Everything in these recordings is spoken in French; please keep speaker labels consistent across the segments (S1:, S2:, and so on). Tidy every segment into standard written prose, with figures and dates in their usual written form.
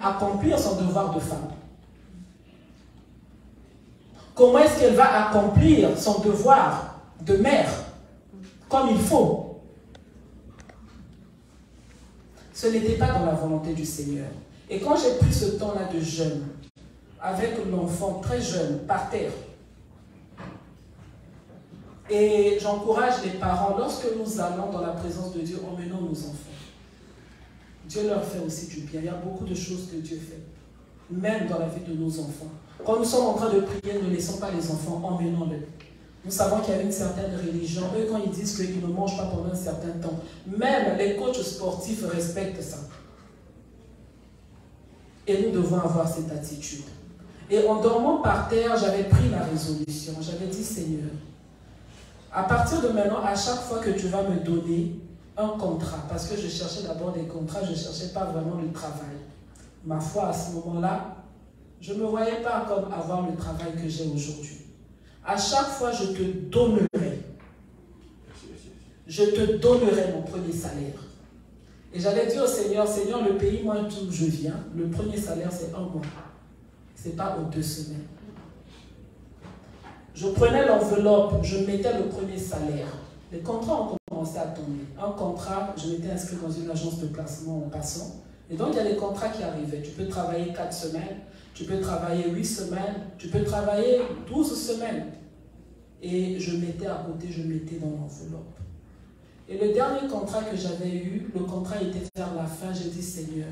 S1: accomplir son devoir de femme? Comment est-ce qu'elle va accomplir son devoir de mère comme il faut? Ce n'était pas dans la volonté du Seigneur. Et quand j'ai pris ce temps-là de jeûne, avec l'enfant très jeune, par terre, et j'encourage les parents, lorsque nous allons dans la présence de Dieu, emmenons nos enfants. Dieu leur fait aussi du bien. Il y a beaucoup de choses que Dieu fait, même dans la vie de nos enfants. Quand nous sommes en train de prier, ne laissons pas les enfants, emmenons-les. Nous savons qu'il y a une certaine religion. Eux, quand ils disent qu'ils ne mangent pas pendant un certain temps, même les coachs sportifs respectent ça. Et nous devons avoir cette attitude. Et en dormant par terre, j'avais pris la résolution. J'avais dit, Seigneur, à partir de maintenant, à chaque fois que tu vas me donner un contrat, parce que je cherchais d'abord des contrats, je ne cherchais pas vraiment le travail. Ma foi, à ce moment-là, je ne me voyais pas comme avoir le travail que j'ai aujourd'hui. À chaque fois, je te donnerai. Je te donnerai mon premier salaire. Et j'avais dit au Seigneur, Seigneur, le pays, moi, d'où je viens, le premier salaire, c'est 1 mois. Ce n'est pas aux 2 semaines. Je prenais l'enveloppe, je mettais le premier salaire. Les contrats ont commencé à tomber. Un contrat, je m'étais inscrit dans une agence de placement en passant. Et donc, il y a des contrats qui arrivaient. Tu peux travailler 4 semaines, tu peux travailler 8 semaines, tu peux travailler 12 semaines. Et je mettais à côté, je mettais dans l'enveloppe. Et le dernier contrat que j'avais eu, le contrat était vers la fin, j'ai dit, Seigneur,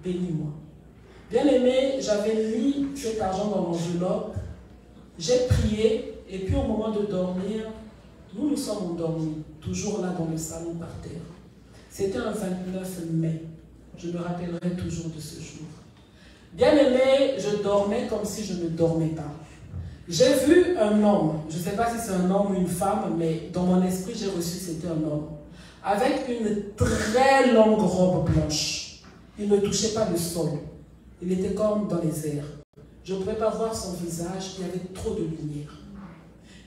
S1: bénis-moi. Bien aimé, j'avais mis cet argent dans l'enveloppe, j'ai prié, et puis au moment de dormir, nous sommes endormis, toujours là dans le salon par terre. C'était un 29 mai, je me rappellerai toujours de ce jour. Bien aimé, je dormais comme si je ne dormais pas. J'ai vu un homme, je ne sais pas si c'est un homme ou une femme, mais dans mon esprit, j'ai reçu c'était un homme, avec une très longue robe blanche. Il ne touchait pas le sol. Il était comme dans les airs. Je ne pouvais pas voir son visage, il y avait trop de lumière.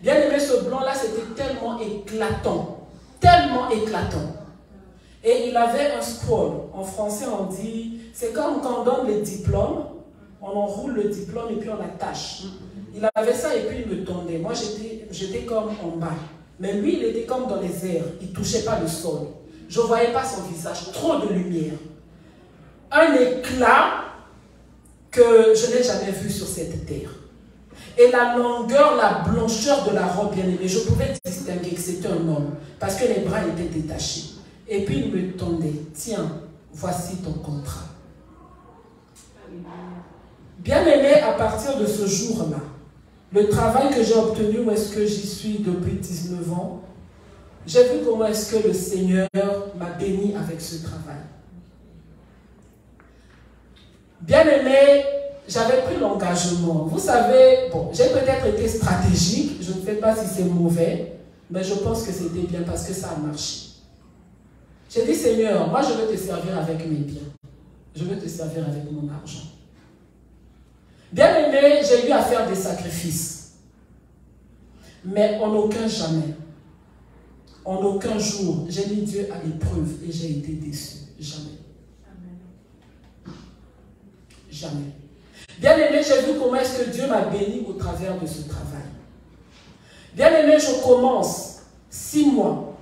S1: Bien aimé, ce blanc-là, c'était tellement éclatant. Tellement éclatant. Et il avait un scroll. En français, on dit, c'est comme quand on donne les diplômes, on enroule le diplôme et puis on l'attache. Il avait ça et puis il me tendait. Moi, j'étais comme en bas. Mais lui, il était comme dans les airs. Il ne touchait pas le sol. Je ne voyais pas son visage. Trop de lumière. Un éclat que je n'ai jamais vu sur cette terre. Et la longueur, la blancheur de la robe, bien aimée, je pouvais distinguer que c'était un homme. Parce que les bras étaient détachés. Et puis il me tendait. Tiens, voici ton contrat. Bien aimé, à partir de ce jour-là, le travail que j'ai obtenu, où est-ce que j'y suis depuis 19 ans, j'ai vu comment est-ce que le Seigneur m'a béni avec ce travail. Bien aimé, j'avais pris l'engagement. Vous savez, bon, j'ai peut-être été stratégique, je ne sais pas si c'est mauvais, mais je pense que c'était bien parce que ça a marché. J'ai dit, Seigneur, moi je veux te servir avec mes biens. Je veux te servir avec mon argent. Bien aimé, j'ai eu à faire des sacrifices. Mais en aucun jamais, en aucun jour, j'ai mis Dieu à l'épreuve et j'ai été déçu. Jamais. Jamais. Bien aimé, j'ai vu comment est-ce que Dieu m'a béni au travers de ce travail. Bien aimé, je commence 6 mois.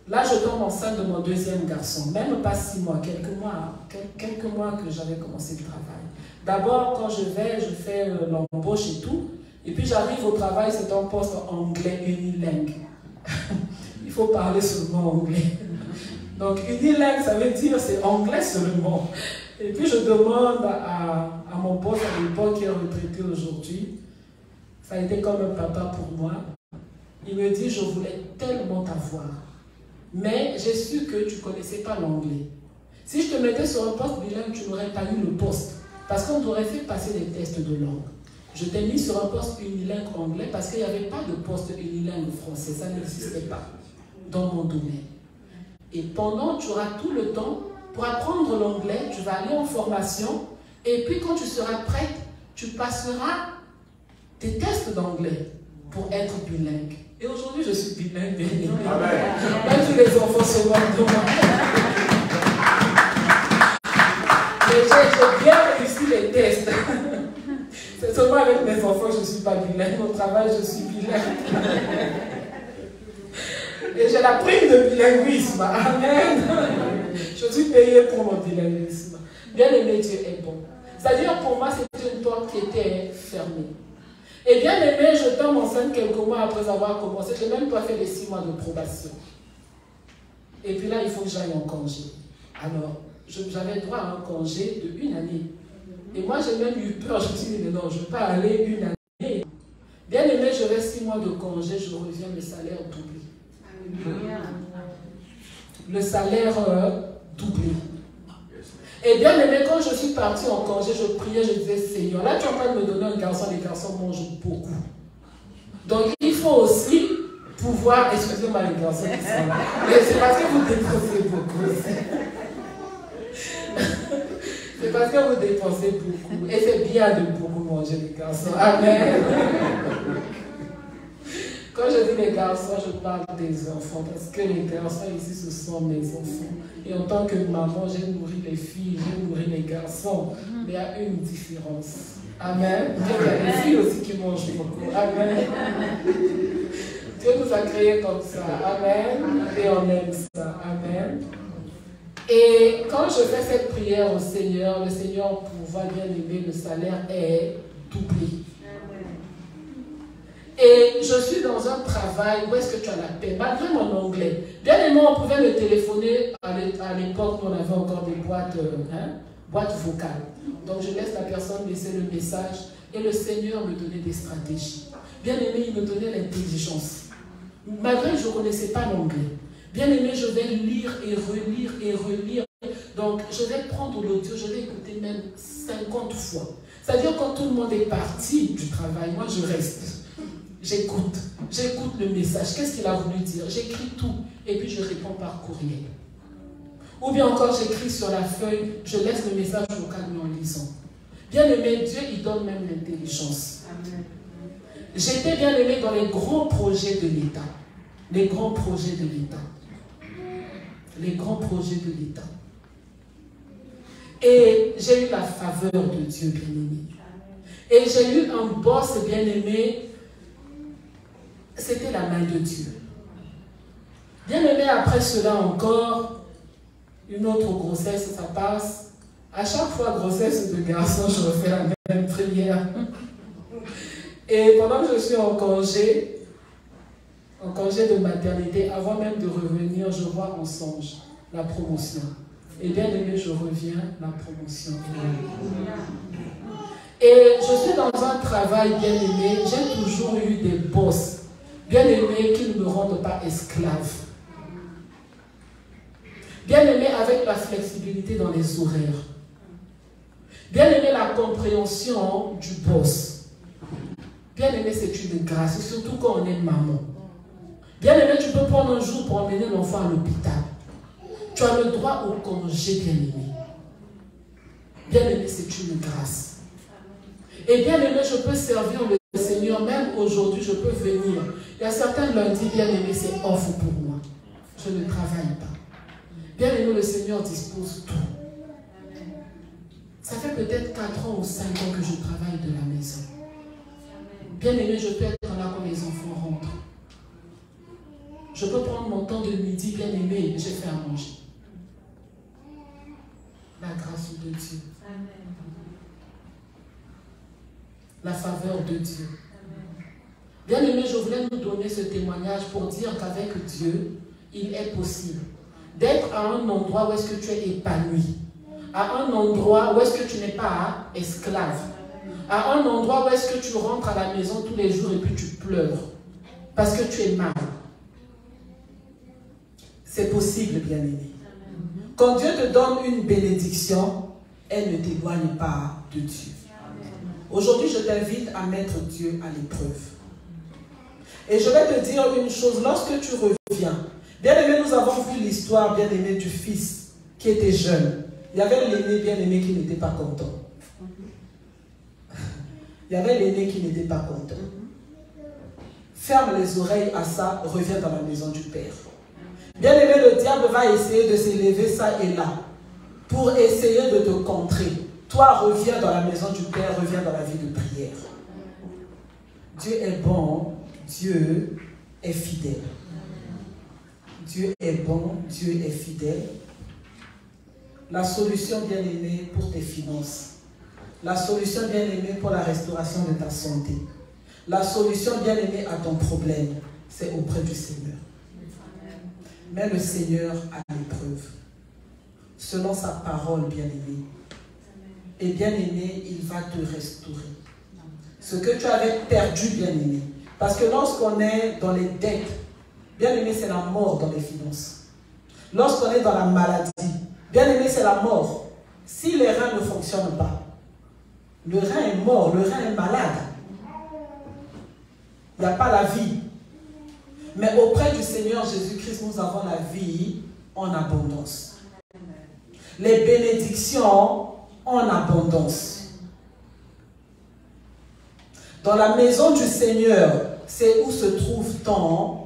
S1: Là, je tombe enceinte de mon 2e garçon. Même pas 6 mois, quelques mois que j'avais commencé le travail. D'abord, quand je fais l'embauche et tout. Et puis j'arrive au travail, c'est un poste anglais unilingue. Il faut parler seulement anglais. Donc unilingue, ça veut dire c'est anglais seulement. Et puis je demande à mon boss à l'époque qui est retraité aujourd'hui, ça a été comme un papa pour moi. Il me dit, je voulais tellement t'avoir. Mais j'ai su que tu ne connaissais pas l'anglais. Si je te mettais sur un poste bilingue, tu n'aurais pas eu le poste. Parce qu'on t'aurait fait passer des tests de langue. Je t'ai mis sur un poste unilingue anglais parce qu'il n'y avait pas de poste unilingue français. Ça n'existait pas dans mon domaine. Et pendant, tu auras tout le temps pour apprendre l'anglais. Tu vas aller en formation. Et puis quand tu seras prête, tu passeras tes tests d'anglais pour être bilingue. Et aujourd'hui, je suis bilingue. Même tous les enfants se moquent de moi. j'ai bien réussi les tests. C'est seulement avec mes enfants que je ne suis pas bilingue. Au travail, je suis bilingue. Et j'ai la prime de bilinguisme. Amen. Je suis payée pour mon bilinguisme. Bien aimé, Dieu est bon. C'est-à-dire, pour moi, c'était une porte qui était fermée. Et bien aimé, je tombe enceinte quelques mois après avoir commencé. Je n'ai même pas fait les 6 mois de probation. Et puis là, il faut que j'aille en congé. Alors, j'avais droit à un congé de 1 année. Et moi, j'ai même eu peur. Je me suis dit, mais non, je ne vais pas aller 1 année. Bien aimé, je reste 6 mois de congé, je reviens, le salaire doublé. Le salaire doublé. Et bien aimé, quand je suis partie en congé, je priais, je disais, Seigneur, là tu es en train de me donner un garçon, les garçons mangent beaucoup. Donc il faut aussi pouvoir, excusez-moi les garçons qui sont là, mais c'est parce que vous dépensez beaucoup. C'est parce que vous dépensez beaucoup. Et c'est bien de beaucoup manger les garçons. Amen. Quand je dis les garçons, je parle des enfants, parce que les garçons ici, ce sont mes enfants. Et en tant que maman, j'ai nourri les filles, j'ai nourri les garçons. Mais il y a une différence. Amen. Il y a des filles aussi qui mangent beaucoup. Amen. Dieu nous a créés comme ça. Amen. Et on aime ça. Amen. Et quand je fais cette prière au Seigneur, le Seigneur pourra bien aimer, le salaire est doublé. Et je suis dans un travail où est-ce que tu as la paix, malgré mon anglais. Bien aimé, on pouvait me téléphoner à l'époque où on avait encore des boîtes vocales. Donc je laisse la personne laisser le message et le Seigneur me donnait des stratégies. Bien aimé, il me donnait l'intelligence. Malgré que je ne connaissais pas l'anglais. Bien aimé, je vais lire et relire et relire. Donc je vais prendre l'audio, je vais écouter même 50 fois. C'est-à-dire quand tout le monde est parti du travail, moi je reste. J'écoute le message. Qu'est-ce qu'il a voulu dire? J'écris tout et puis je réponds par courriel. Ou bien encore, j'écris sur la feuille, je laisse le message vocal en lisant. Bien aimé, Dieu, il donne même l'intelligence. J'étais bien aimé dans les grands projets de l'État. Les grands projets de l'État. Les grands projets de l'État. Et j'ai eu la faveur de Dieu, bien aimé. Et j'ai eu un boss, bien aimé. C'était la main de Dieu. Bien aimé, après cela encore, une autre grossesse, ça passe. À chaque fois, grossesse de garçon, je refais la même prière. Et pendant que je suis en congé de maternité, avant même de revenir, je vois en songe la promotion. Et bien aimé, je reviens, la promotion. Et je suis dans un travail, bien aimé, j'ai toujours eu des boss. Bien aimé, qui ne me rendent pas esclave. Bien aimé, avec la flexibilité dans les horaires. Bien aimé, la compréhension du boss. Bien aimé, c'est une grâce, surtout quand on est maman. Bien aimé, tu peux prendre un jour pour emmener l'enfant à l'hôpital. Tu as le droit au congé, bien aimé. Bien aimé, c'est une grâce. Et bien aimé, je peux servir le Seigneur, même aujourd'hui, je peux venir. Il y a certains lundis, bien aimé, c'est off pour moi. Je ne travaille pas. Bien aimé, le Seigneur dispose tout. Ça fait peut-être 4 ans ou 5 ans que je travaille de la maison. Bien aimé, je peux être là quand les enfants rentrent. Je peux prendre mon temps de midi, bien aimé, j'ai fait à manger. La grâce de Dieu. La faveur de Dieu. Bien aimé, je voulais nous donner ce témoignage pour dire qu'avec Dieu, il est possible d'être à un endroit où est-ce que tu es épanoui, à un endroit où est-ce que tu n'es pas esclave, à un endroit où est-ce que tu rentres à la maison tous les jours et puis tu pleures parce que tu es mal. C'est possible, bien aimé. Quand Dieu te donne une bénédiction, elle ne t'éloigne pas de Dieu. Aujourd'hui, je t'invite à mettre Dieu à l'épreuve. Et je vais te dire une chose, lorsque tu reviens, bien aimé, nous avons vu l'histoire, bien aimé, du fils qui était jeune. Il y avait l'aîné, bien aimé, qui n'était pas content. Il y avait l'aîné qui n'était pas content. Ferme les oreilles à ça, reviens dans la maison du Père. Bien aimé, le diable va essayer de s'élever ça et là, pour essayer de te contrer. Toi, reviens dans la maison du Père, reviens dans la vie de prière. Dieu est bon, Dieu est fidèle. Dieu est bon, Dieu est fidèle. La solution, bien-aimée, pour tes finances. La solution, bien-aimée, pour la restauration de ta santé. La solution, bien-aimée, à ton problème, c'est auprès du Seigneur. Mets le Seigneur à l'épreuve. Selon sa parole, bien-aimé. Et bien-aimé, il va te restaurer. Ce que tu avais perdu, bien-aimé. Parce que lorsqu'on est dans les dettes, bien-aimé, c'est la mort dans les finances. Lorsqu'on est dans la maladie, bien-aimé, c'est la mort. Si les reins ne fonctionnent pas, le rein est mort, le rein est malade. Il n'y a pas la vie. Mais auprès du Seigneur Jésus-Christ, nous avons la vie en abondance. Les bénédictions en abondance. Dans la maison du Seigneur, c'est où se trouve ton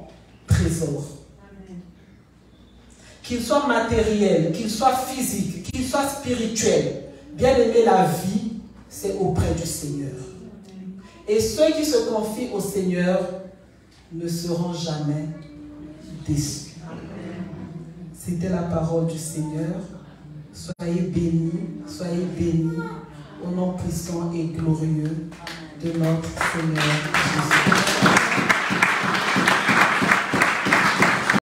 S1: trésor. Qu'il soit matériel, qu'il soit physique, qu'il soit spirituel. Bien aimer la vie, c'est auprès du Seigneur. Et ceux qui se confient au Seigneur ne seront jamais déçus. C'était la parole du Seigneur. Soyez bénis au nom puissant et glorieux de notre Seigneur.